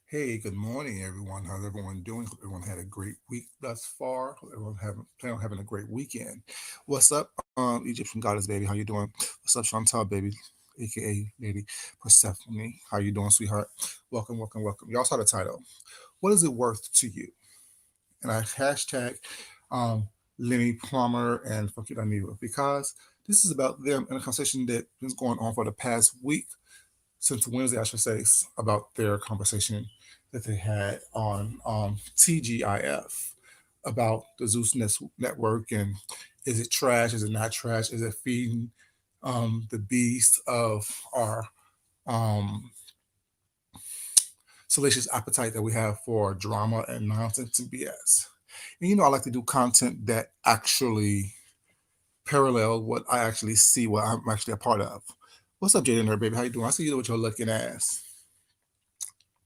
Hey, good morning, everyone. How's everyone doing? Hope everyone had a great week thus far. Hope everyone plan on having a great weekend. What's up, Egyptian goddess baby? How you doing? What's up, Chantal baby, aka Lady Persephone? How you doing, sweetheart? Welcome, welcome, welcome. Y'all saw the title. What is it worth to you? And I hashtag um, Lenny Plummer and FunkyDineva because this is about them in a conversation that has going on for the past week since Wednesday, I should say, about their conversation that they had on TGIF about the Network and is it trash? Is it not trash? Is it feeding the beast of our um, salacious appetite that we have for drama and nonsense and BS? And I like to do content that actually parallel what I actually see, what I'm actually a part of. What's up, Jaden Nerd, baby? How you doing? I see you with your looking ass.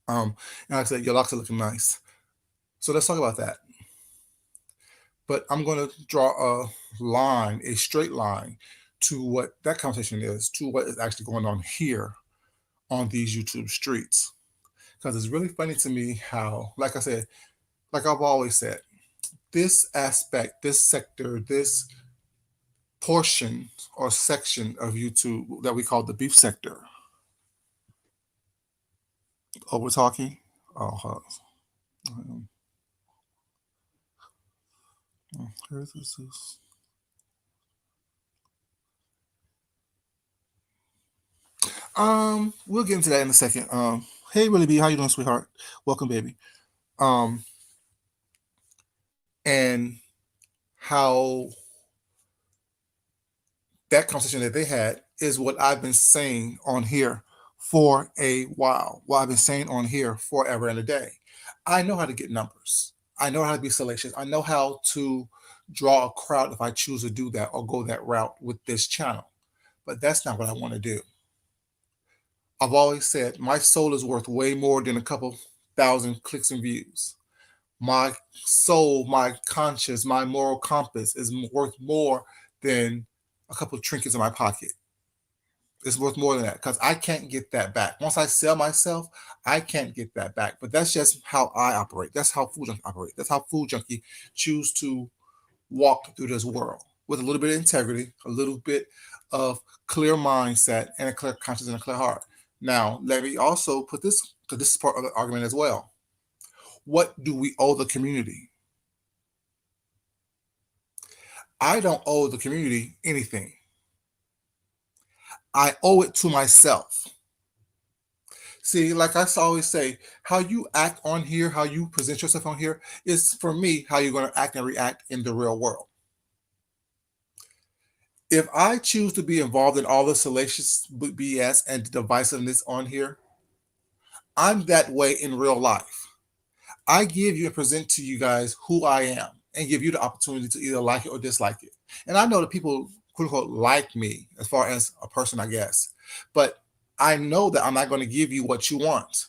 Um, and like I said, your locks are looking nice. So let's talk about that. But I'm going to draw a straight line to what that conversation is, to what is actually going on here on these YouTube streets. Because it's really funny to me how, like I said, like I've always said, this aspect, this sector, this portion or section of YouTube that we call the beef sector. Oh, we're talking? Oh, hold on. Here's this. We'll get into that in a second. Hey, Willie B, how you doing, sweetheart? Welcome, baby. Um, and how that conversation that they had is what I've been saying on here for a while. What I've been saying on here forever and a day. I know how to get numbers. I know how to be salacious. I know how to draw a crowd if I choose to do that or go that route with this channel. But that's not what I want to do. I've always said my soul is worth way more than a couple thousand clicks and views. My soul, my conscience, my moral compass is worth more than a couple of trinkets in my pocket. It's worth more than that because I can't get that back. Once I sell myself, I can't get that back. But that's just how I operate. That's how Food Junkie operate. That's how Food Junkie choose to walk through this world with a little bit of integrity, a little bit of clear mindset, and a clear conscience and a clear heart. Now, let me also put this, because this is part of the argument as well. What do we owe the community? I don't owe the community anything. I owe it to myself. See, like I always say, how you act on here, how you present yourself on here, is for me how you're going to act and react in the real world. If I choose to be involved in all the salacious BS and divisiveness on here, I'm that way in real life. I give you and present to you guys who I am and give you the opportunity to either like it or dislike it. And I know that people, quote unquote, like me as far as a person, I guess. But I know that I'm not going to give you what you want.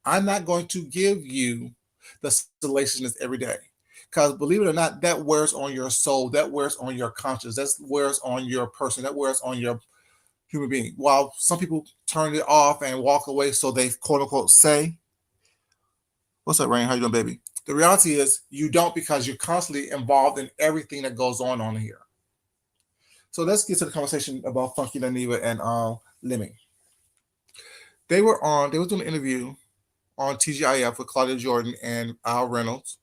I'm not going to give you the salaciousness every day. Because believe it or not, that wears on your soul, that wears on your conscience, that wears on your person, that wears on your human being. While some people turn it off and walk away so they quote unquote say, what's up, Rain? How you doing, baby? The reality is you don't because you're constantly involved in everything that goes on here. So let's get to the conversation about FunkyDineva and Lemmy. They was doing an interview on TGIF with Claudia Jordan and Al Reynolds.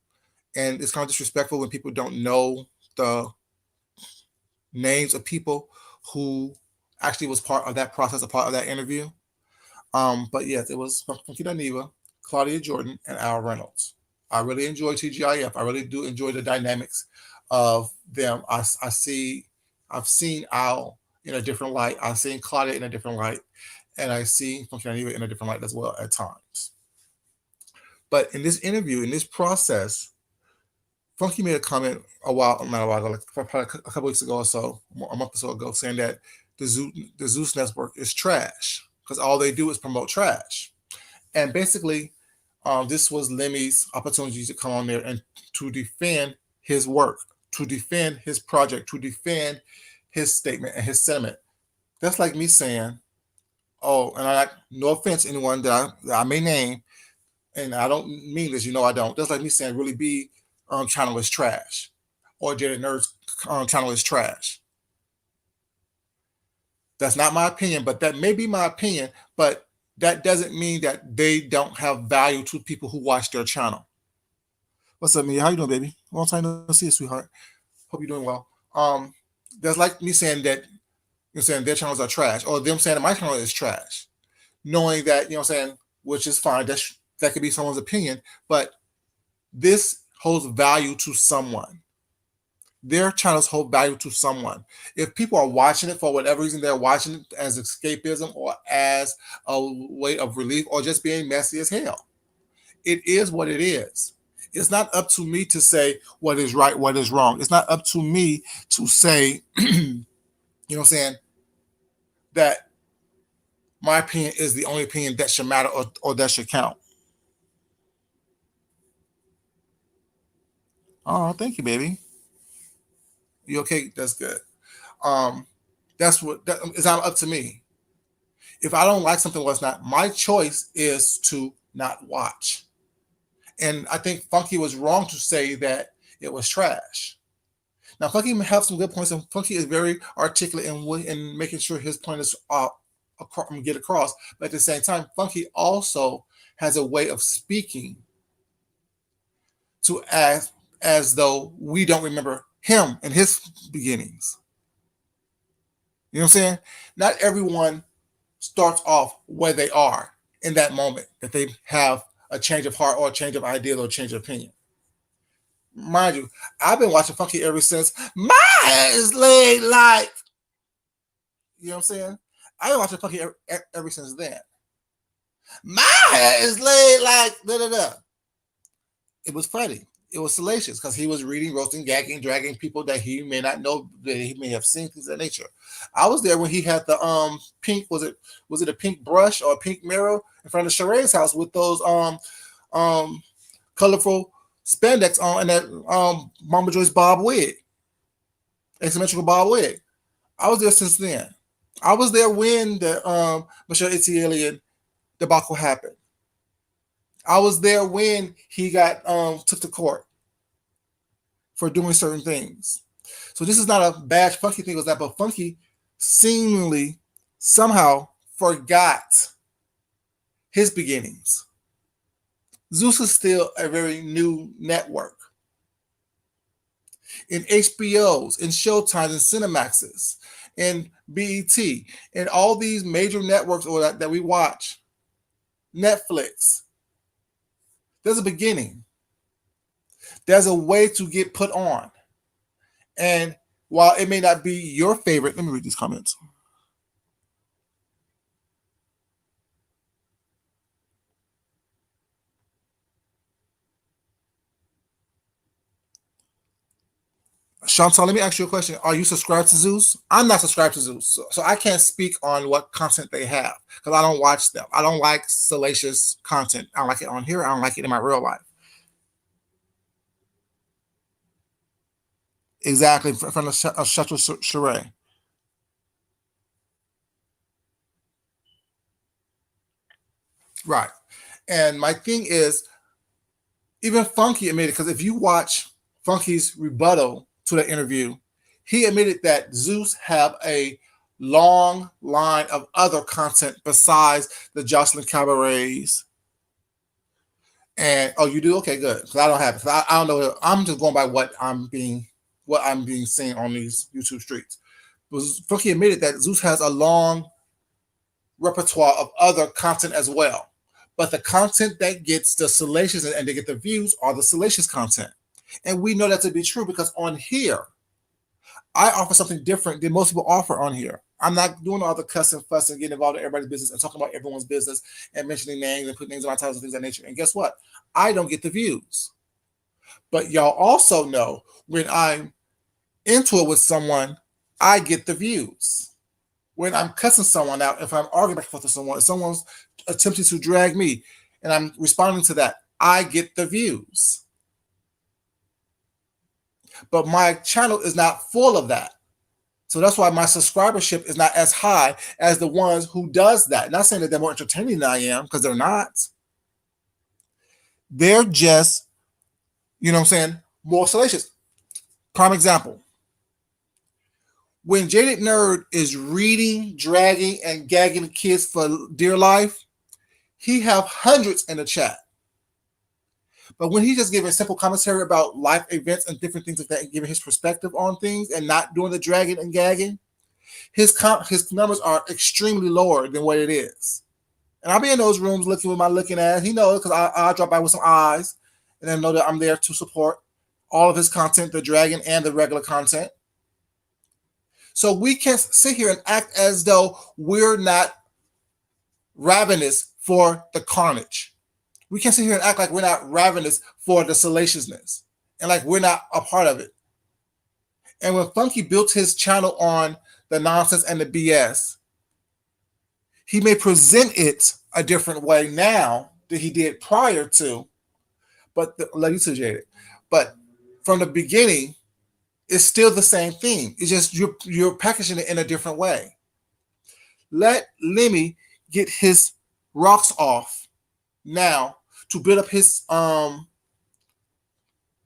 And it's kind of disrespectful when people don't know the names of people who actually was part of that process, a part of that interview. But yes, it was FunkyDineva, Claudia Jordan, and Al Reynolds. I really enjoy TGIF. I really do enjoy the dynamics of them. I've seen Al in a different light. I've seen Claudia in a different light, and I see FunkyDineva in a different light as well at times. But in this interview, in this process, Funky made a comment not a while ago, like probably a couple weeks ago or so, a month or so ago, saying that the Zeus Network is trash because all they do is promote trash. And basically, this was Lemmy's opportunity to come on there and to defend his work, to defend his project, to defend his statement and his sentiment. That's like me saying, oh, and no offense to anyone that I may name, and I don't mean this, I don't. That's like me saying really B channel is trash, or Jared Nerd's channel is trash. That's not my opinion, but that may be my opinion. But that doesn't mean that they don't have value to people who watch their channel. What's up, Mia? How you doing, baby? Long time no see you, sweetheart. Hope you're doing well. That's like me saying that saying their channels are trash, or them saying that my channel is trash, knowing that saying, which is fine. That could be someone's opinion, but this holds value to someone. Their channels hold value to someone. If people are watching it for whatever reason, they're watching it as escapism or as a way of relief or just being messy as hell. It is what it is. It's not up to me to say what is right, what is wrong. It's not up to me to say, that my opinion is the only opinion that should matter or that should count. Oh, thank you, baby. You okay? That's good. That's what it's not up to me. If I don't like something, what's not my choice is to not watch. And I think Funky was wrong to say that it was trash. Now, Funky have some good points, and Funky is very articulate in making sure his point is get across. But at the same time, Funky also has a way of speaking to as though we don't remember him and his beginnings. You know what I'm saying? Not everyone starts off where they are in that moment, that they have a change of heart or a change of ideal or a change of opinion. Mind you, I've been watching Funky ever since my hair is laid like, you know what I'm saying? I've been watching Funky ever since then. My hair is laid like da da da. It was funny. It was salacious because he was reading, roasting, gagging, dragging people that he may not know, that he may have seen, things of that nature. I was there when he had the pink, was it a pink brush or a pink mirror in front of Sheree's house with those colorful spandex on and that Mama Joy's bob wig, asymmetrical bob wig. I was there since then. I was there when the Michelle Etienne debacle happened. I was there when he got took to court for doing certain things. So this is not a bad Funky thing, was that, but Funky seemingly somehow forgot his beginnings. Zeus is still a very new network. In HBOs, in Showtimes, in Cinemaxes, in BET, and all these major networks that we watch, Netflix, there's a beginning. There's a way to get put on. And while it may not be your favorite, let me read these comments. Chantal, let me ask you a question. Are you subscribed to Zeus? I'm not subscribed to Zeus, so I can't speak on what content they have because I don't watch them. I don't like salacious content. I don't like it on here. I don't like it in my real life. Exactly, in front of Chateau Sheree. Right. And my thing is, even Funky admitted, because if you watch Funky's rebuttal to the interview, he admitted that Zeus have a long line of other content besides the Jocelyn Cabarets. And you do? Okay, good. Because I don't have it. I don't know. I'm just going by what I'm being seen on these YouTube streets. But Funky admitted that Zeus has a long repertoire of other content as well. But the content that gets the salacious and they get the views are the salacious content. And we know that to be true because on here, I offer something different than most people offer on here. I'm not doing all the cussing, fussing, getting involved in everybody's business and talking about everyone's business and mentioning names and putting names on my titles and things of that nature. And guess what? I don't get the views. But y'all also know when I'm into it with someone, I get the views. When I'm cussing someone out, if I'm arguing back and forth with someone, if someone's attempting to drag me and I'm responding to that, I get the views. But my channel is not full of that. So that's why my subscribership is not as high as the ones who does that. Not saying that they're more entertaining than I am, because they're not. They're just, what I'm saying, more salacious. Prime example. When Jaded Nerd is reading, dragging, and gagging the kids for dear life, he have hundreds in the chat. But when he's just giving simple commentary about life events and different things like that, and giving his perspective on things and not doing the dragging and gagging, his numbers are extremely lower than what it is. And I'll be in those rooms looking with my looking ass. He knows because I drop by with some eyes and then know that I'm there to support all of his content, the dragon and the regular content. So we can't sit here and act as though we're not ravenous for the carnage. We can't sit here and act like we're not ravenous for the salaciousness and like we're not a part of it. And when Funky built his channel on the nonsense and the BS, he may present it a different way now than he did prior to, but let you suggest it. But from the beginning, it's still the same thing. It's just you're packaging it in a different way. Let Lemmy get his rocks off now to build up his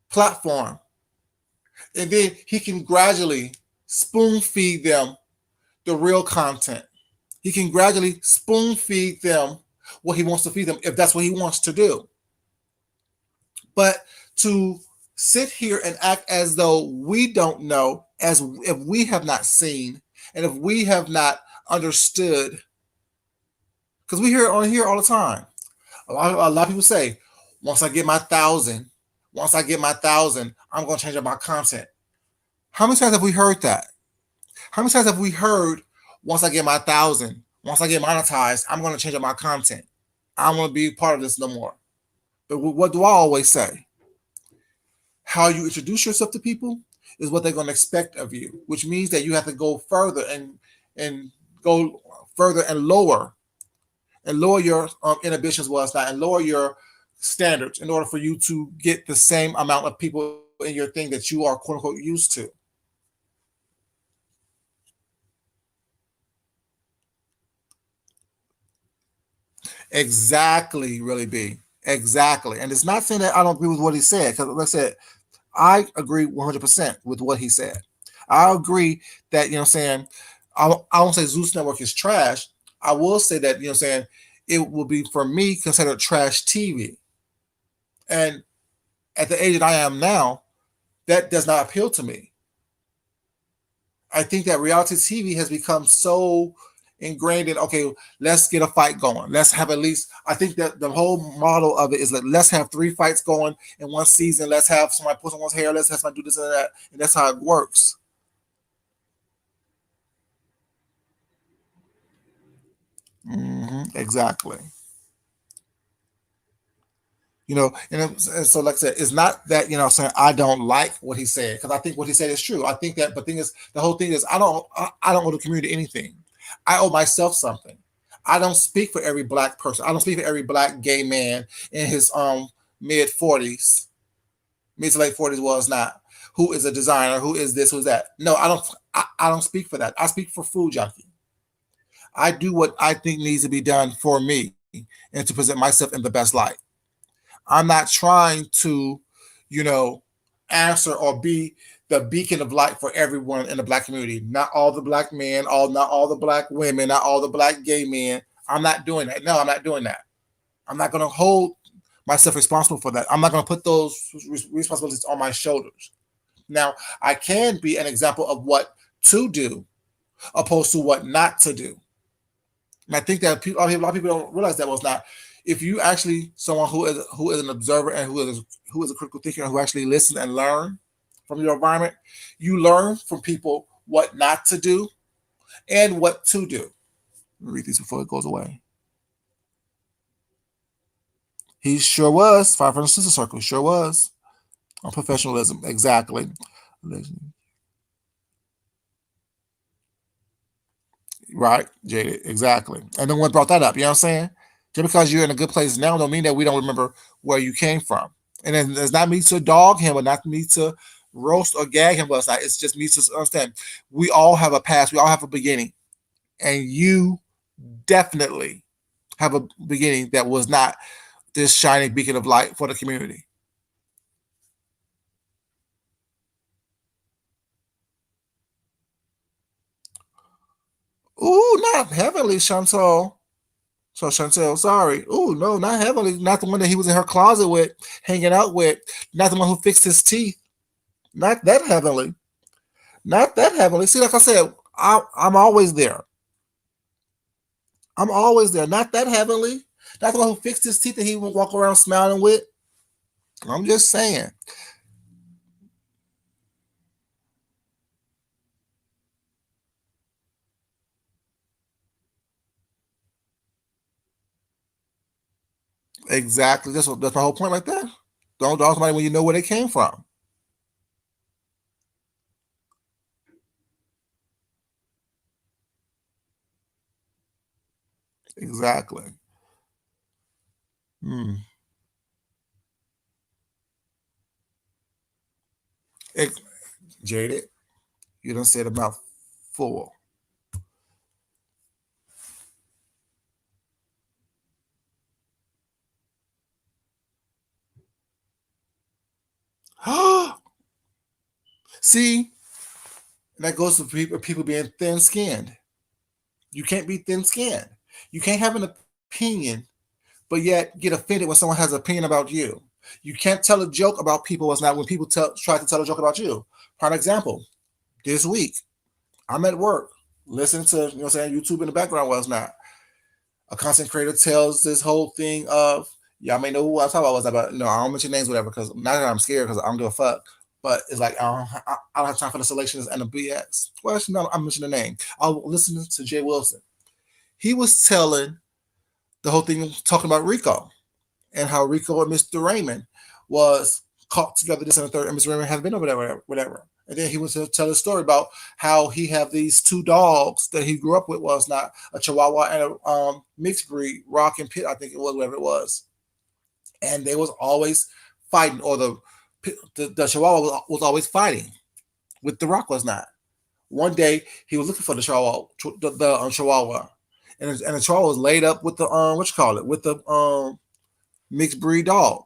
platform. And then he can gradually spoon feed them the real content. He can gradually spoon feed them what he wants to feed them if that's what he wants to do. But to sit here and act as though we don't know, as if we have not seen, and if we have not understood, because we hear it on here all the time. A lot of people say, once I get my 1,000, I'm going to change up my content. How many times have we heard that? How many times have we heard, once I get my 1,000, once I get monetized, I'm going to change up my content. I don't want to be part of this no more. But what do I always say? How you introduce yourself to people is what they're going to expect of you, which means that you have to go further and go further and lower your inhibitions, and lower your standards in order for you to get the same amount of people in your thing that you are quote unquote used to. Exactly, really be. Exactly. And it's not saying that I don't agree with what he said, because like I said, I agree 100% with what he said. I agree that, I won't say Zeus Network is trash. I will say that, it will be, for me, considered trash TV. And at the age that I am now, that does not appeal to me. I think that reality TV has become so ingrained in, okay, let's get a fight going. Let's have at least, I think that the whole model of it is like, let's have 3 fights going in one season. Let's have somebody pull someone's hair. Let's have somebody do this and that. And that's how it works. Exactly. And so like I said, it's not that, saying I don't like what he said, because I think what he said is true. I think that, but the whole thing is, I don't owe the community anything. I owe myself something. I don't speak for every black person. I don't speak for every black gay man in his mid 40s, mid to late 40s was not, who is a designer, who is this, who's that. No, I don't speak for that. I speak for Food Junkie. I do what I think needs to be done for me and to present myself in the best light. I'm not trying to, answer or be the beacon of light for everyone in the black community. Not all the black men, not all the black women, not all the black gay men. I'm not doing that. No, I'm not doing that. I'm not going to hold myself responsible for that. I'm not going to put those responsibilities on my shoulders. Now, I can be an example of what to do opposed to what not to do. And I think that a lot of people don't realize that was not. If you actually someone who is an observer and who is a critical thinker and who actually listen and learn from your environment, you learn from people what not to do and what to do. Let me read these before it goes away. He sure was 500 Sister Circle. Sure was on professionalism. Exactly. Right, Jaded. Exactly. And then what brought that up? You know what I'm saying? Just because you're in a good place now don't mean that we don't remember where you came from. And then it's not me to dog him or not me to roast or gag him, but it's just me to understand. We all have a past. We all have a beginning. And you definitely have a beginning that was not this shining beacon of light for the community. Ooh, not heavenly, Chantal. So Chantel, sorry. Ooh, no, not heavenly. Not the one that he was in her closet with, hanging out with. Not the one who fixed his teeth. Not that heavenly. Not that heavenly. See, like I said, I'm always there. I'm always there. Not that heavenly. Not the one who fixed his teeth that he would walk around smiling with. I'm just saying. Exactly. That's my whole point right there. Don't dog somebody when you know where they came from. Exactly. Hmm. It, Jaded, you done said about full. See, that goes to people being thin skinned. You can't be thin skinned. You can't have an opinion, but yet get offended when someone has an opinion about you. You can't tell a joke about people was not when people try to tell a joke about you. Prime example, this week, I'm at work, listening to, saying, YouTube in the background was not. A content creator tells this whole thing of, y'all may know who I'm talking about, was about, no, I don't mention names, whatever, because not that I'm scared, because I don't give a fuck. But it's like, I don't have time for the selections and the BS. Well, actually, no, I'm mentioning the name. I was listening to Jay Wilson. He was telling the whole thing, talking about Rico and how Rico and Mr. Raymond was caught together this and the third, and Mr. Raymond has been over there, whatever. And then he was to tell a story about how he have these two dogs that he grew up with, was not a Chihuahua and a mixed breed, Rock and Pit, I think it was, whatever it was. And they was always fighting, or the Chihuahua was always fighting with the Rock was not. One day he was looking for the Chihuahua, Chihuahua, and the Chihuahua was laid up with the what you call it, with the mixed breed dog.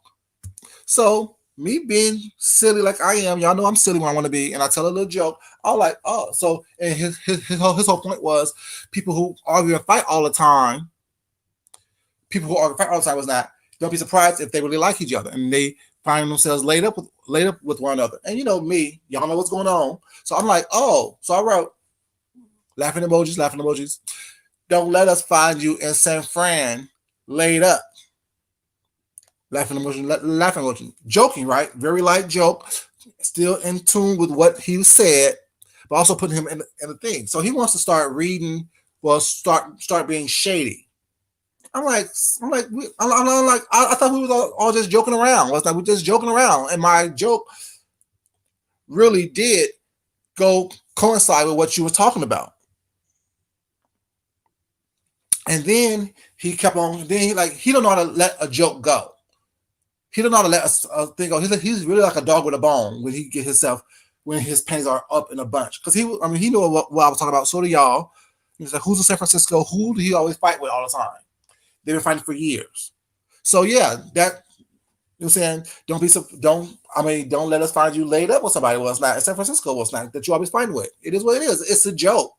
So me being silly like I am, y'all know I'm silly when I want to be, and I tell a little joke. I'm like, oh, so and his whole point was people who argue and fight all the time. People who argue and fight all the time was not. Don't be surprised if they really like each other and they find themselves laid up with one another. And you know me, y'all know what's going on. So I'm like, oh, so I wrote laughing emojis, laughing emojis. Don't let us find you in San Fran laid up. Laughing emotion, laughing emotion, joking, right? Very light joke, still in tune with what he said, but also putting him in the thing. So he wants to start reading, well, start being shady. I'm like, I thought we was all just joking around. I was like, we're just joking around, and my joke really did go coincide with what you were talking about. And then he kept on. Then he don't know how to let a joke go. He don't know how to let a thing go. He's really like a dog with a bone when he get himself when his pennies are up in a bunch. Because he knew what I was talking about. So do y'all. He's like, who's in San Francisco? Who do he always fight with all the time? They've been fighting for years. So yeah, that you know what I'm saying. Don't let us find you laid up with somebody was not in San Francisco was not that you always fighting with. It is what it is. It's a joke.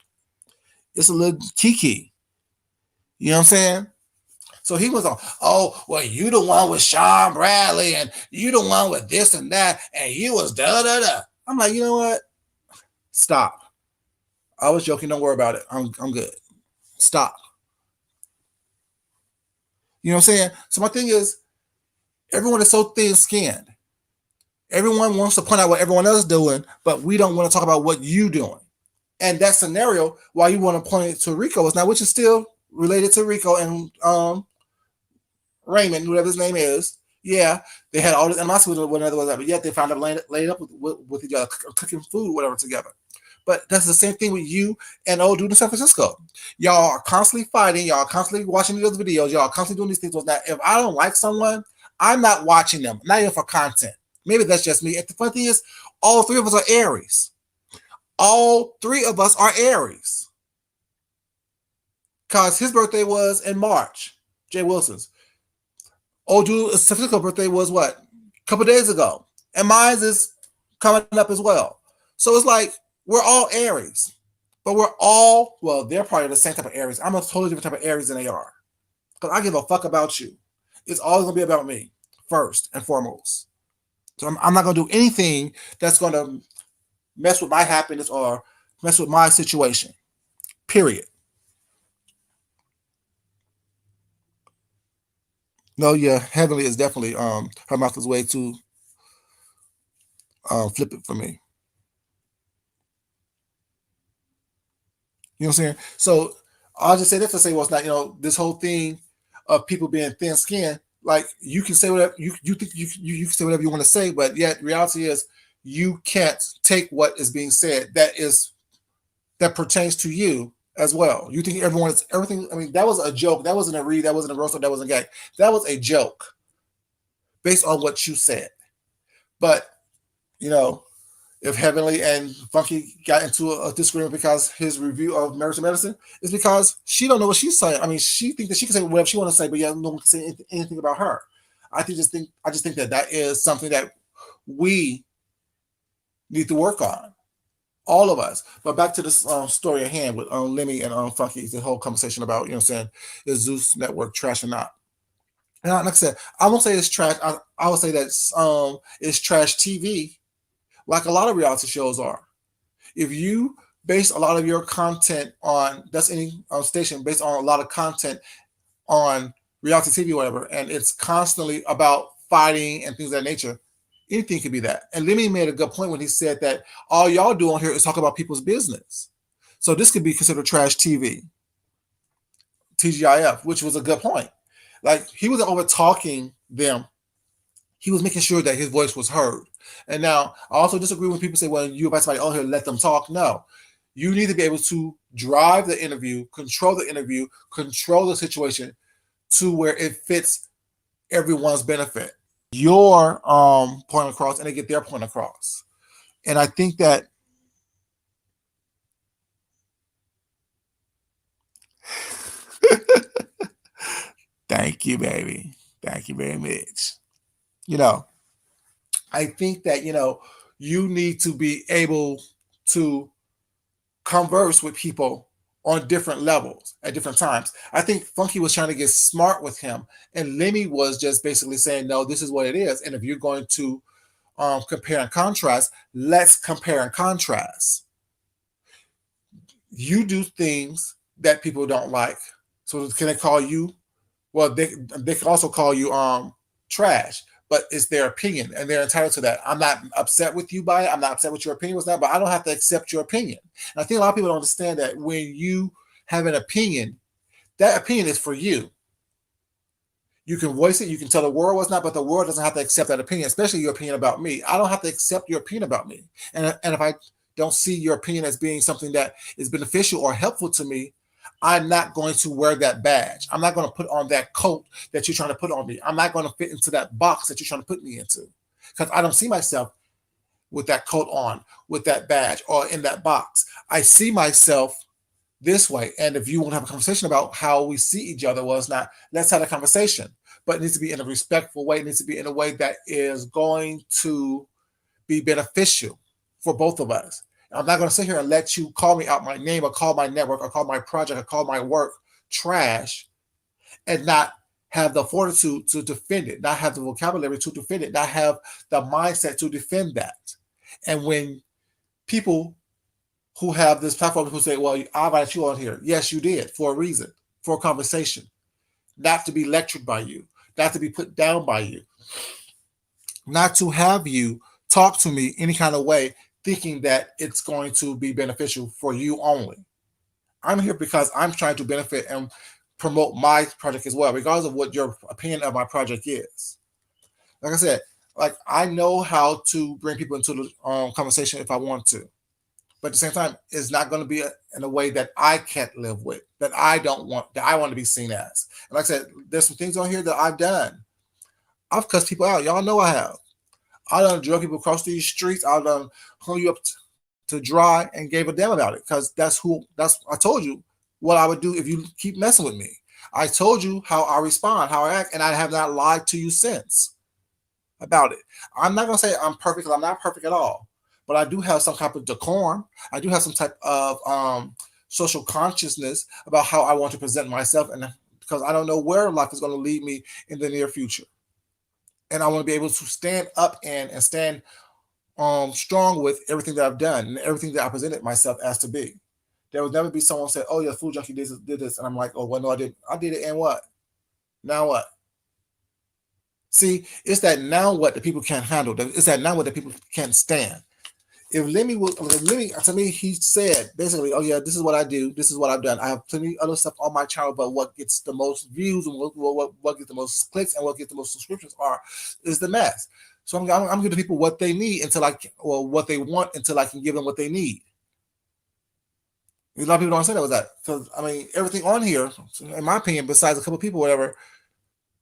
It's a little kiki. You know what I'm saying? So he was on, oh, well, you the one with Sean Bradley, and you the one with this and that, and you was da da da. I'm like, you know what? Stop. I was joking. Don't worry about it. I'm good. Stop. You know what I'm saying? So my thing is, everyone is so thin skinned. Everyone wants to point out what everyone else is doing, but we don't want to talk about what you doing. And that scenario, why you want to point it to Rico is now, which is still related to Rico and Raymond, whatever his name is. Yeah, they had all this animosity with one another, but yet they found them laid up with each other, cooking food, whatever, together. But that's the same thing with you and old dude in San Francisco. Y'all are constantly fighting. Y'all are constantly watching these videos. Y'all are constantly doing these things. Now, if I don't like someone, I'm not watching them, not even for content. Maybe that's just me. And the funny thing is, all three of us are Aries. All three of us are Aries. Because his birthday was in March, Jay Wilson's. Old Jules' statistical birthday was what? A couple days ago. And mine is coming up as well. So it's like we're all Aries. But we're all, well, they're probably the same type of Aries. I'm a totally different type of Aries than they are. Because I give a fuck about you. It's always going to be about me, first and foremost. So I'm not going to do anything that's going to mess with my happiness or mess with my situation. Period. No, yeah, Heavenly is definitely her mouth is way too flippant for me. You know what I'm saying? So I'll just say this to say, well, it's not, this whole thing of people being thin skinned, like you can say whatever you think you can say whatever you want to say, but yet reality is you can't take what is being said that pertains to you as well. You think everyone is everything. I mean, that was a joke. That wasn't a read. That wasn't a roast. That wasn't a gag. That was a joke based on what you said. But you know, if Heavenly and Funky got into a disagreement because his review of Marriage to Medicine is because she don't know what she's saying. I mean, she thinks that she can say whatever she want to say, but yeah, no one can say anything about her. I just think that is something that we need to work on, all of us. But back to this story at hand with Lemmy and Funky, the whole conversation about is Zeus Network trash or not? And like I said, I won't say it's trash. I would say that it's trash TV, like a lot of reality shows are. If you base a lot of your content on that's any station based on a lot of content on reality TV or whatever, and it's constantly about fighting and things of that nature, anything could be that. And Lemmy made a good point when he said that all y'all do on here is talk about people's business. So this could be considered trash TV, TGIF, which was a good point. Like he wasn't over talking them. He was making sure that his voice was heard. And now I also disagree when people say, well, you invite somebody on here, let them talk. No. You need to be able to drive the interview, control the situation to where it fits everyone's benefit. Your point across and they get their point across. And I think that thank you, baby. Thank you very much. I think that, you need to be able to converse with people on different levels at different times. I think Funky was trying to get smart with him, and Lemmy was just basically saying, no, this is what it is. And if you're going to compare and contrast, let's compare and contrast. You do things that people don't like. So can they call you? Well, they can also call you trash, but it's their opinion and they're entitled to that. I'm not upset with you by it. I'm not upset with your opinion with that, but I don't have to accept your opinion. And I think a lot of people don't understand that when you have an opinion, that opinion is for you. You can voice it, you can tell the world what's not, but the world doesn't have to accept that opinion, especially your opinion about me. I don't have to accept your opinion about me. And if I don't see your opinion as being something that is beneficial or helpful to me, I'm not going to wear that badge. I'm not going to put on that coat that you're trying to put on me. I'm not going to fit into that box that you're trying to put me into because I don't see myself with that coat on, with that badge, or in that box. I see myself this way. And if you want to have a conversation about how we see each other, well, it's not, let's have a conversation. But it needs to be in a respectful way. It needs to be in a way that is going to be beneficial for both of us. I'm not going to sit here and let you call me out my name or call my network or call my project or call my work trash and not have the fortitude to defend it, not have the vocabulary to defend it, not have the mindset to defend that. And when people who have this platform who say, well, I invited you on here. Yes, you did, for a reason, for a conversation, not to be lectured by you, not to be put down by you, not to have you talk to me any kind of way thinking that it's going to be beneficial for you only. I'm here because I'm trying to benefit and promote my project as well, regardless of what your opinion of my project is. Like I said, like I know how to bring people into the conversation if I want to. But at the same time, it's not going to be in a way that I can't live with, that I don't want, that I want to be seen as. And like I said, there's some things on here that I've done. I've cussed people out. Y'all know I have. I done drug people across these streets. I done hung you up to dry and gave a damn about it because I told you what I would do if you keep messing with me. I told you how I respond, how I act, and I have not lied to you since about it. I'm not gonna say I'm perfect because I'm not perfect at all, but I do have some type of decorum. I do have some type of social consciousness about how I want to present myself, and because I don't know where life is going to lead me in the near future, and I want to be able to stand up and stand strong with everything that I've done and everything that I presented myself as to be. There will never be someone say, "Oh, yeah, food junkie did this," and I'm like, "Oh, well, no, I didn't. I did it, and what? Now what?" See, it's that now what the people can't handle. It's that now what the people can't stand. If Lemmy, to me, he said basically, "Oh yeah, this is what I do. This is what I've done. I have plenty of other stuff on my channel, but what gets the most views and what gets the most clicks and what gets the most subscriptions is the mess." So I'm giving people what they need until or what they want until I can give them what they need. A lot of people don't understand that was that. Because I mean, everything on here, in my opinion, besides a couple of people, whatever,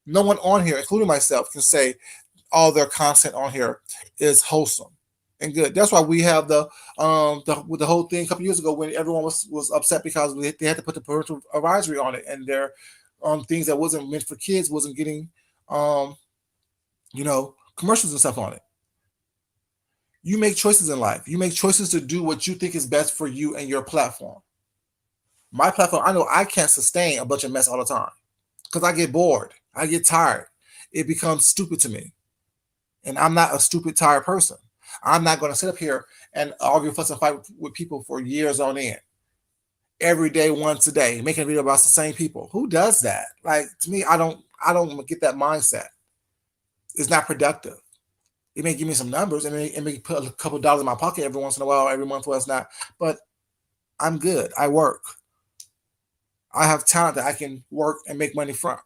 no one on here, including myself, can say all their content on here is wholesome and good. That's why we have the whole thing a couple years ago when everyone was upset because they had to put the parental advisory on it, and their things that wasn't meant for kids wasn't getting commercials and stuff on it. You make choices in life. You make choices to do what you think is best for you and your platform. My platform, I know I can't sustain a bunch of mess all the time because I get bored. I get tired. It becomes stupid to me. And I'm not a stupid, tired person. I'm not going to sit up here and argue, fuss, and fight with people for years on end. Every day, once a day, making a video about the same people. Who does that? Like, to me, I don't get that mindset. It's not productive. It may give me some numbers and it may put a couple of dollars in my pocket every once in a while, every month, well, it's not. But I'm good. I work. I have talent that I can work and make money from.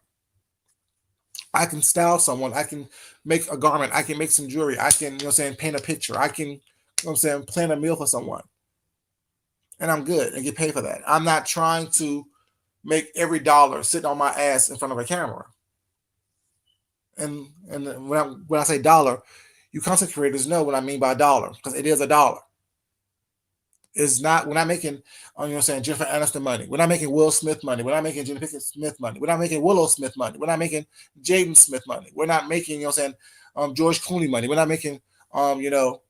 I can style someone. I can make a garment. I can make some jewelry. I can, paint a picture. I can, plan a meal for someone. And I'm good and get paid for that. I'm not trying to make every dollar sitting on my ass in front of a camera. And when I say dollar, you content creators know what I mean by dollar because it is a dollar. It's not, we're not making, Jennifer Aniston money. We're not making Will Smith money. We're not making Jenna Pickett Smith money. We're not making Willow Smith money. We're not making Jaden Smith money. We're not making, George Clooney money. We're not making, Leo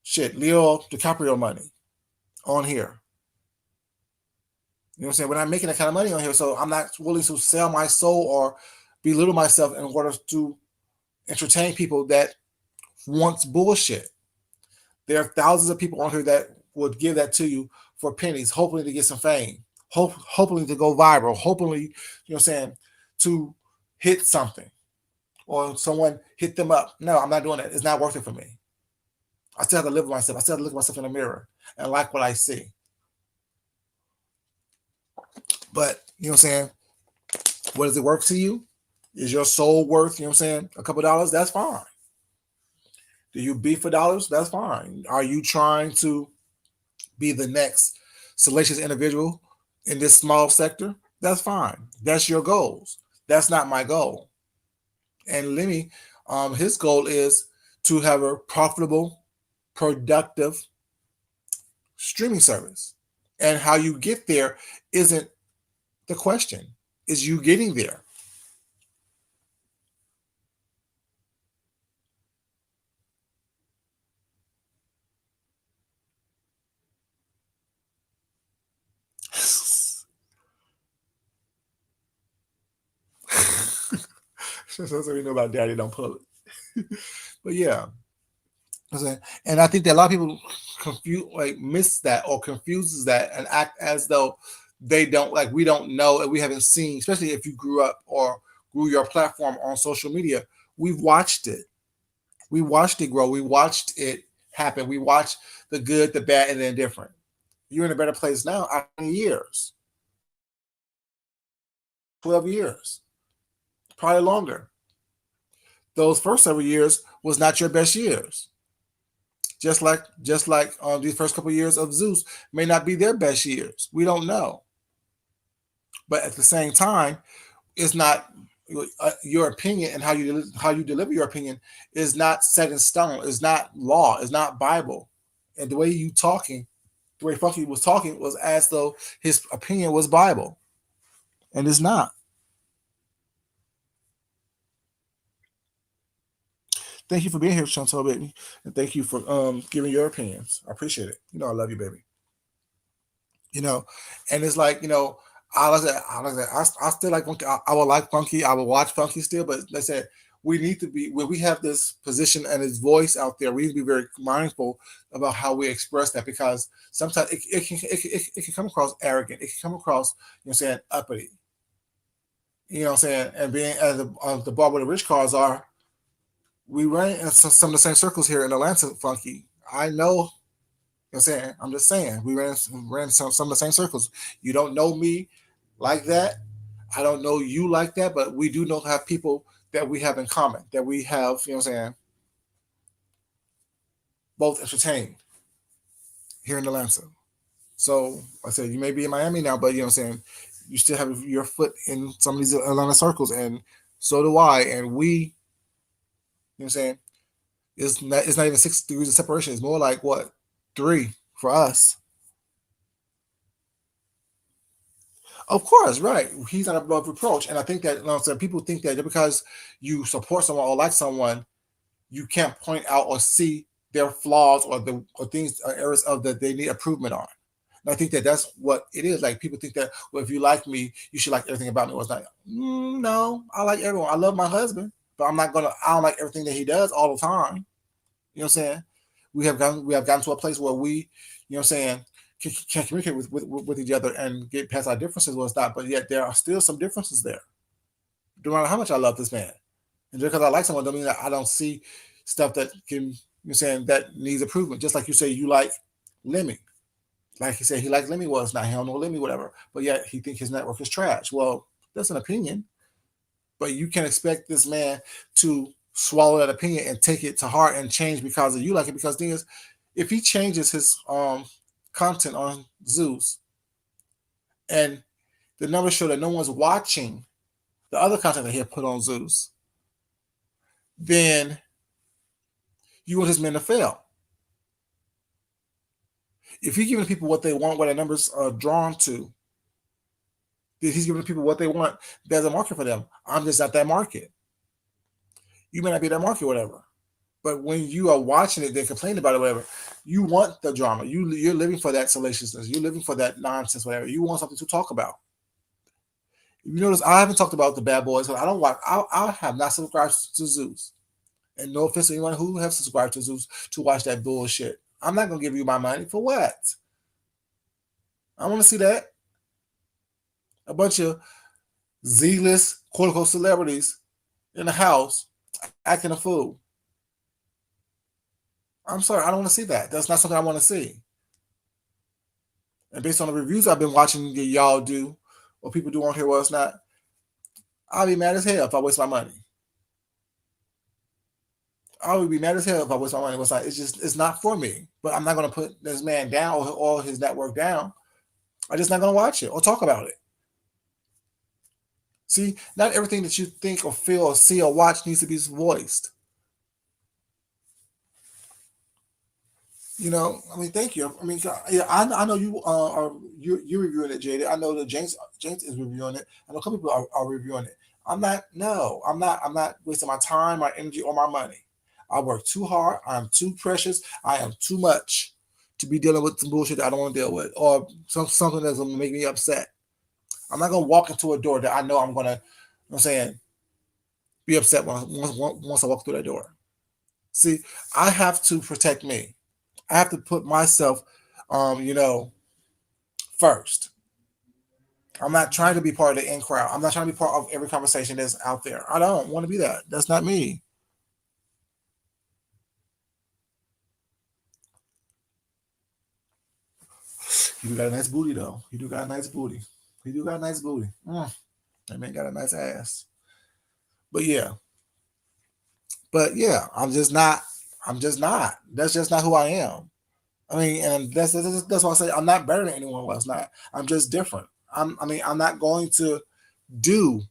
DiCaprio money on here. We're not making that kind of money on here. So I'm not willing to sell my soul or belittle myself in order to entertain people that wants bullshit. There are thousands of people on here that would give that to you for pennies, hoping to get some fame, hoping to go viral, hopefully, to hit something or someone hit them up. No, I'm not doing that. It's not worth it for me. I still have to live with myself. I still have to look at myself in the mirror and like what I see. But, what does it work to you? Is your soul worth, a couple dollars? That's fine. Do you beef for dollars? That's fine. Are you trying to be the next salacious individual in this small sector? That's fine. That's your goals. That's not my goal. And Lemmy, his goal is to have a profitable, productive streaming service. And how you get there isn't the question. Is you getting there? So we know about daddy, don't pull it. But yeah. And I think that a lot of people miss that or confuses that and act as though they don't, like, we don't know and we haven't seen, especially if you grew up or grew your platform on social media. We've watched it. We watched it grow. We watched it happen. We watched the good, the bad, and the indifferent. You're in a better place now after years. 12 years. Probably longer. Those first several years was not your best years. Just like these first couple of years of Zeus may not be their best years. We don't know. But at the same time, it's not your opinion, and how you deliver your opinion is not set in stone. It's not law. It's not Bible. And the way the way Funky was talking was as though his opinion was Bible. and it's not. Thank you for being here, Chantel, baby, and thank you for giving your opinions. I appreciate it. You know, I love you, baby. You know, and it's like, you know, I still like Funky. I would like Funky. I would watch Funky still, but like I said, we need to be when we have this position and his voice out there. We need to be very mindful about how we express that because sometimes it can come across arrogant. It can come across, you know, what I'm saying uppity. You know what I'm saying? And being as the bar where the rich cars are, we run in some of the same circles here in Atlanta, Funky. I know. You know what I'm saying? I'm just saying. We ran some of the same circles. You don't know me like that. I don't know you like that, but we do know have people that we have in common, that we have, you know what I'm saying, both entertained here in Atlanta. So like I said, you may be in Miami now, but you know what I'm saying, you still have your foot in some of these Atlanta circles, and so do I. And we, you know what I'm saying, it's not even 6 degrees of separation. It's more like what, 3 for us. Of course, right. He's not above reproach. And I think that, you know what I'm saying, people think that just because you support someone or like someone, you can't point out or see their flaws or the or things or areas of that they need improvement on. And I think that that's what it is. Like people think that, well, if you like me, you should like everything about me. Well, it's like, no, I like everyone. I love my husband, but I don't like everything that he does all the time. You know what I'm saying? We have gotten to a place where we, you know what I'm saying, can communicate with each other and get past our differences. Well, it's not, but yet there are still some differences there. No matter how much I love this man, and just because I like someone, don't mean that I don't see stuff that can, you know what I'm saying, that needs improvement. Just like you say, you like Lemmy. Like he said, he liked Lemmy. Was not he don't know Lemmy, whatever. But yet he think his network is trash. Well, that's an opinion, but you can expect this man to swallow that opinion and take it to heart and change because of you like it. Because the thing is, if he changes his content on Zeus and the numbers show that no one's watching the other content that he had put on Zeus, then you want his men to fail. If he's giving people what they want, what the numbers are drawn to, then he's giving people what they want. There's a market for them. I'm just not that market. You may not be that market, whatever. But when you are watching it, then complaining about it, whatever, you want the drama. You're living for that salaciousness. You're living for that nonsense, whatever. You want something to talk about. You notice I haven't talked about the bad boys. I don't watch. I have not subscribed to Zeus. And no offense to anyone who have subscribed to Zeus to watch that bullshit. I'm not gonna give you my money for what? I want to see that a bunch of Z-list quote unquote celebrities in the house acting a fool. I'm sorry, I don't want to see that. That's not something I want to see. And based on the reviews I've been watching that y'all do, or people do on here, well, it's not. I'll be mad as hell if I waste my money. I would be mad as hell if I waste my money. It's not for me. But I'm not gonna put this man down or his network down. I'm just not gonna watch it or talk about it. See, not everything that you think or feel or see or watch needs to be voiced. You know, I mean, thank you. I mean, yeah, I know you are you reviewing it, Jada. I know that James is reviewing it. I know a couple people are reviewing it. I'm not. No, I'm not. I'm not wasting my time, my energy, or my money. I work too hard. I'm too precious. I am too much to be dealing with some bullshit that I don't want to deal with, or something that's gonna make me upset. I'm not gonna walk into a door that I know I'm gonna. I'm saying be upset once I walk through that door. See, I have to protect me. I have to put myself, you know, first. I'm not trying to be part of the in crowd. I'm not trying to be part of every conversation that's out there. I don't want to be that. That's not me. You do got a nice booty though. You do got a nice booty. You do got a nice booty. That man got a nice ass. But yeah, I'm just not. I'm just not. That's just not who I am. I mean, and that's why I say I'm not better than anyone else. Not. I'm just different. I'm not going to do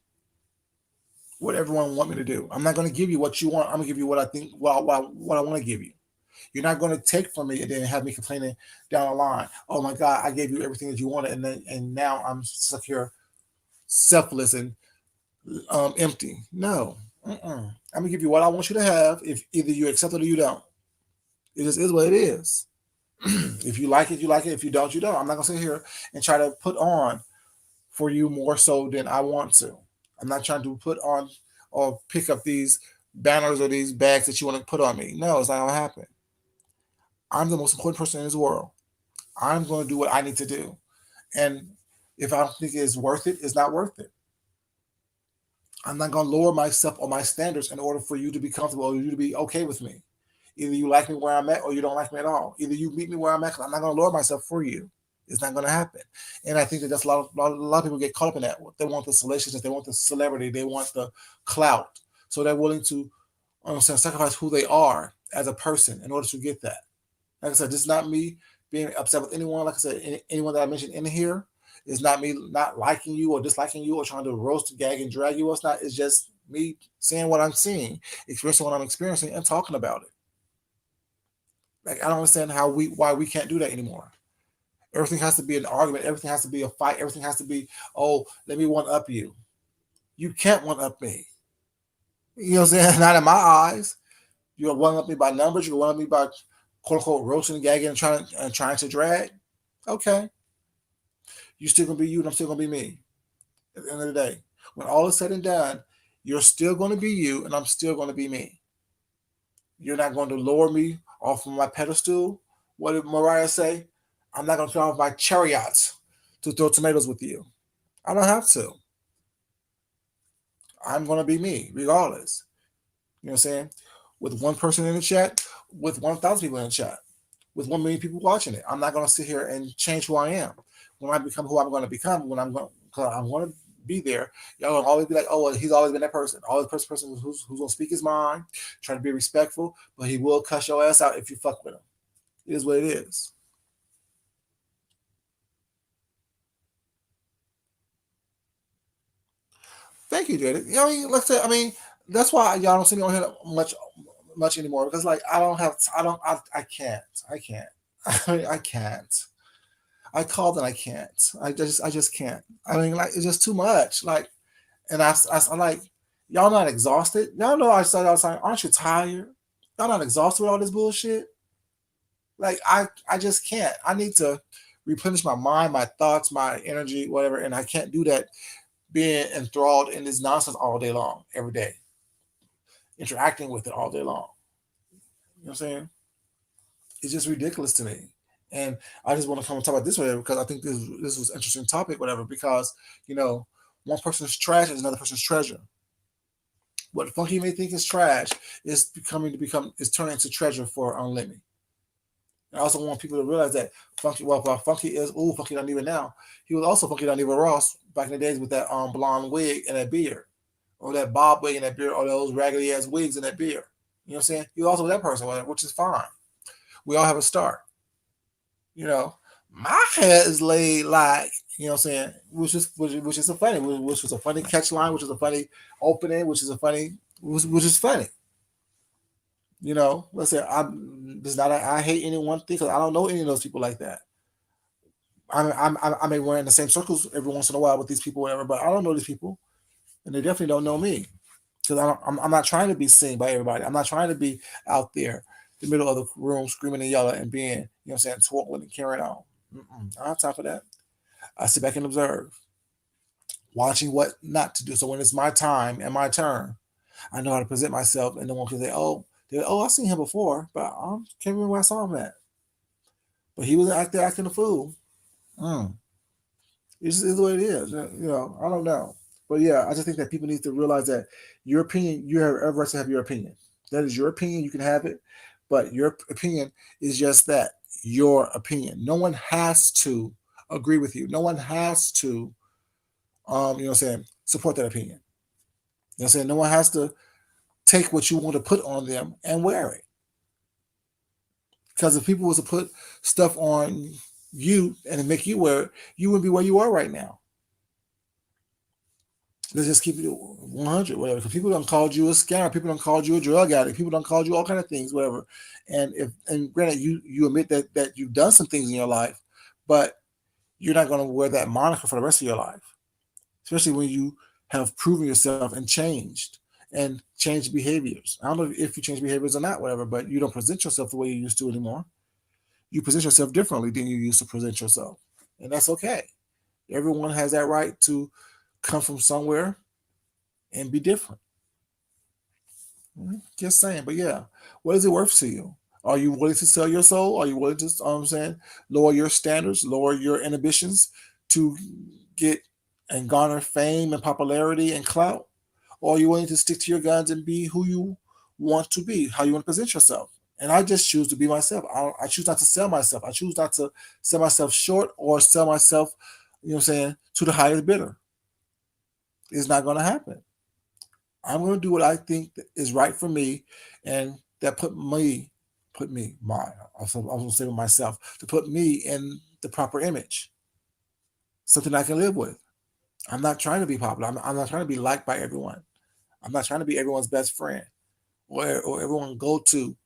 what everyone want me to do. I'm not going to give you what you want. I'm going to give you what I think, what I want to give you. You're not going to take from me and then have me complaining down the line. Oh my God, I gave you everything that you wanted, and now I'm stuck here selfless and empty. No. I'm gonna give you what I want you to have. If either you accept it or you don't, it just is what it is. If you like it, you like it. If you don't, you don't. I'm not gonna sit here and try to put on for you more so than I want to. I'm not trying to put on or pick up these banners or these bags that you want to put on me. No, it's not gonna happen. I'm the most important person in this world. I'm going to do what I need to do, and if I don't think it's worth it, it's not worth it. I'm not going to lower myself or my standards in order for you to be comfortable or you to be okay with me. Either you like me where I'm at or you don't like me at all. Either you meet me where I'm at, 'cause I'm not going to lower myself for you. It's not going to happen. And I think that that's a lot of people get caught up in that. They want the salaciousness, they want the celebrity, they want the clout. So they're willing to sacrifice who they are as a person in order to get that. Like I said, this is not me being upset with anyone. Like I said, anyone that I mentioned in here is not me not liking you or disliking you or trying to roast, gag, and drag you. It's not. It's just me seeing what I'm seeing, experiencing what I'm experiencing, and talking about it. Like I don't understand why we can't do that anymore. Everything has to be an argument. Everything has to be a fight. Everything has to be, oh, let me one up you. You can't one up me. You know what I'm saying? Not in my eyes. You're one up me by numbers. You're one up me by quote unquote roasting, gagging, and trying to drag. Okay, you still gonna be you, and I'm still gonna be me. At the end of the day, when all is said and done, you're still gonna be you, and I'm still gonna be me. You're not going to lower me off of my pedestal. What did Mariah say? I'm not gonna turn off my chariot to throw tomatoes with you. I don't have to. I'm gonna be me, regardless. You know what I'm saying? With one person in the chat, with 1,000 people in the chat, with 1 million people watching it. I'm not going to sit here and change who I am. When I become who I'm going to become, when I'm going to be there, y'all will always be like, oh, well, he's always been that person. Always person who's going to speak his mind, trying to be respectful, but he will cuss your ass out if you fuck with him. It is what it is. Thank you, Jaden. You know, like I said, I mean, that's why y'all don't see me on here much anymore because, like, I can't, I can't. I called and I can't. I just can't. I mean, like, it's just too much. Like, and I'm like, y'all not exhausted? Y'all know I said outside, aren't you tired? Y'all not exhausted with all this bullshit? Like, I just can't. I need to replenish my mind, my thoughts, my energy, whatever, and I can't do that being enthralled in this nonsense all day long, every day, interacting with it all day long. You know what I'm saying? It's just ridiculous to me. And I just want to come and talk about this whatever because I think this was an interesting topic, whatever, because you know, one person's trash is another person's treasure. What Funky may think is trash is is turning into treasure for Unlimited. And I also want people to realize that Funky, well, while Funky is FunkyDineva now, he was also FunkyDineva Ross back in the days with that blonde wig and that beard, or that bob wig and that beard, or those raggedy ass wigs and that beard. You know what I'm saying? He was also that person, which is fine. We all have a start. You know, my hair is laid like, you know what I'm saying, which is a funny, which was a funny catch line, which is a funny opening, which is funny. You know, let's say I hate any one thing because I don't know any of those people like that. I may run in the same circles every once in a while with these people, whatever, but I don't know these people, and they definitely don't know me because I'm not trying to be seen by everybody. I'm not trying to be out there in the middle of the room screaming and yelling and being, you know what I'm saying, twirling and carrying on. I don't have time for that. I sit back and observe, watching what not to do. So when it's my time and my turn, I know how to present myself, and no one can say, "Oh, I've seen him before," but I can't remember where I saw him at. But he was out there acting a fool. Mm. It just is what it is. You know, I don't know. But yeah, I just think that people need to realize that your opinion, you have every right to have your opinion. That is your opinion. You can have it, but your opinion is just that, your opinion. No one has to agree with you. No one has to, you know what I'm saying, support that opinion. You know what I'm saying? No one has to take what you want to put on them and wear it. Because if people was to put stuff on you and make you wear it, you wouldn't be where you are right now. Let's just keep it 100, whatever. Because people don't called you a scammer, people don't called you a drug addict, people don't called you all kind of things, whatever. And granted, you admit that you've done some things in your life, but you're not going to wear that moniker for the rest of your life. especially when you have proven yourself and changed and changed behaviors. I don't know if you change behaviors or not, whatever, but you don't present yourself the way you used to anymore. You present yourself differently than you used to present yourself. And that's okay. Everyone has that right to come from somewhere and be different. Just saying. But yeah, what is it worth to you? Are you willing to sell your soul? Are you willing to, lower your standards, lower your inhibitions to get and garner fame and popularity and clout? Or are you willing to stick to your guns and be who you want to be, how you want to present yourself? And I just choose to be myself. I choose not to sell myself. I choose not to sell myself short or sell myself, to the highest bidder. It's not going to happen. I'm going to do what I think is right for me, and that I was going to say with myself, to put me in the proper image, something I can live with. I'm not trying to be popular. I'm not trying to be liked by everyone. I'm not trying to be everyone's best friend or everyone go to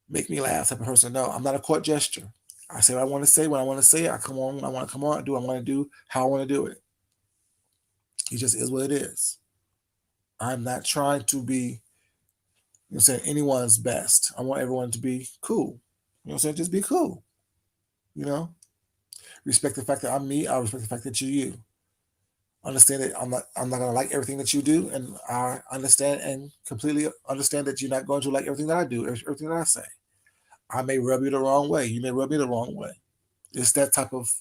make me laugh type of person. No, I'm not a court gesture. I say what I want to say when I want to say it. I come on when I want to come on. I do what I want to do how I want to do it. It just is what it is. I'm not trying to be, anyone's best. I want everyone to be cool. Just be cool. You know, respect the fact that I'm me. I respect the fact that you're you. Understand that I'm not gonna like everything that you do, and I understand and completely understand that you're not going to like everything that I do, everything that I say. I may rub you the wrong way. You may rub me the wrong way. It's that type of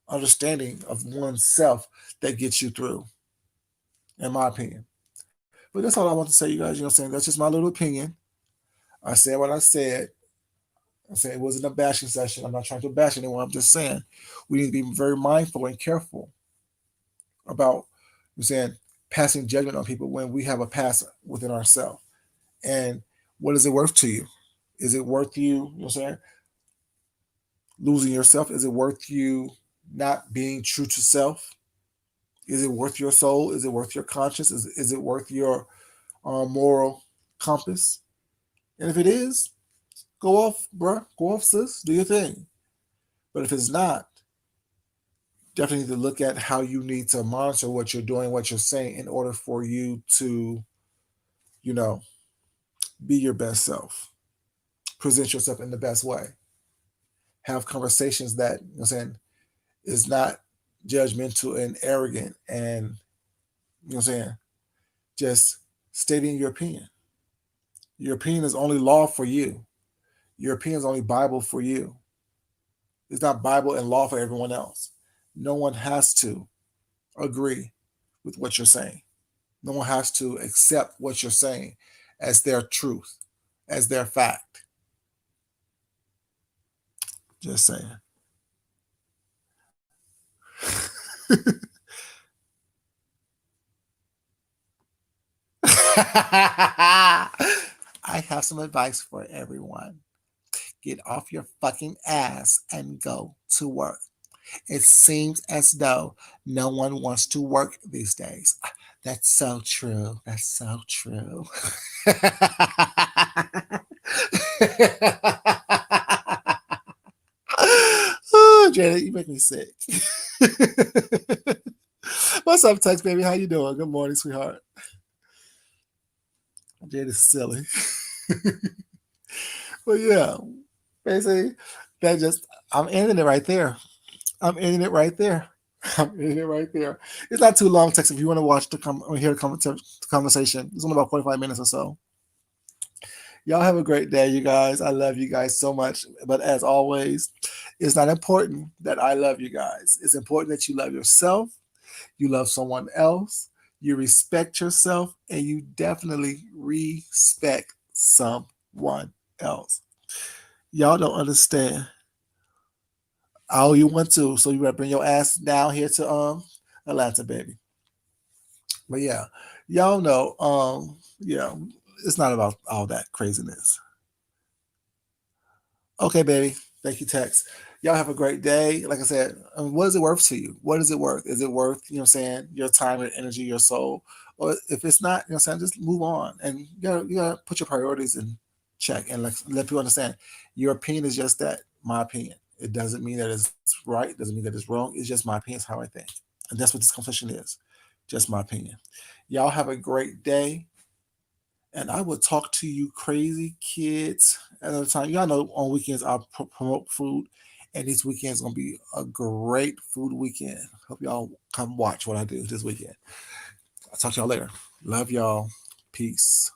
understanding of oneself that gets you through, in my opinion. But that's all I want to say, you guys. That's just my little opinion. I said what I said. I said it wasn't a bashing session. I'm not trying to bash anyone. I'm just saying we need to be very mindful and careful about, passing judgment on people when we have a past within ourselves. And what is it worth to you? Is it worth losing yourself? Is it worth you not being true to self? Is it worth your soul? Is it worth your conscience? Is it worth your moral compass? And if it is, go off, bruh. Go off, sis. Do your thing. But if it's not, definitely need to look at how you need to monitor what you're doing, what you're saying, in order for you to, you know, be your best self. Present yourself in the best way. Have conversations that, is not judgmental and arrogant and, just stating your opinion. Your opinion is only law for you. Your opinion is only Bible for you. It's not Bible and law for everyone else. No one has to agree with what you're saying. No one has to accept what you're saying as their truth, as their fact. Just saying. I have some advice for everyone. Get off your fucking ass and go to work. It seems as though no one wants to work these days. That's so true. That's so true. Oh, Janet, you make me sick. What's up, Tex baby? How you doing? Good morning, sweetheart. Janet is silly. But yeah, basically, that just I'm ending it right there. I'm ending it right there. I'm ending it right there. It's not too long, Tex. If you want to watch hear the conversation, it's only about 45 minutes or so. Y'all have a great day, you guys. I love you guys so much. But as always, it's not important that I love you guys. It's important that you love yourself, you love someone else, you respect yourself, and you definitely respect someone else. Y'all don't understand. All you want to, so you gotta bring your ass down here to Atlanta, baby. But yeah, y'all know, yeah, it's not about all that craziness. Okay, baby. Thank you, Tex. Y'all have a great day. Like I said, what is it worth to you? What is it worth? Is it worth, your time and energy, your soul? Or if it's not, just move on. And you gotta put your priorities in check and let people understand your opinion is just that, my opinion. It doesn't mean that it's right, it doesn't mean that it's wrong. It's just my opinion, it's how I think. And that's what this conversation is. Just my opinion. Y'all have a great day. And I will talk to you crazy kids another time. Y'all know on weekends I promote food. And this weekend is going to be a great food weekend. Hope y'all come watch what I do this weekend. I'll talk to y'all later. Love y'all. Peace.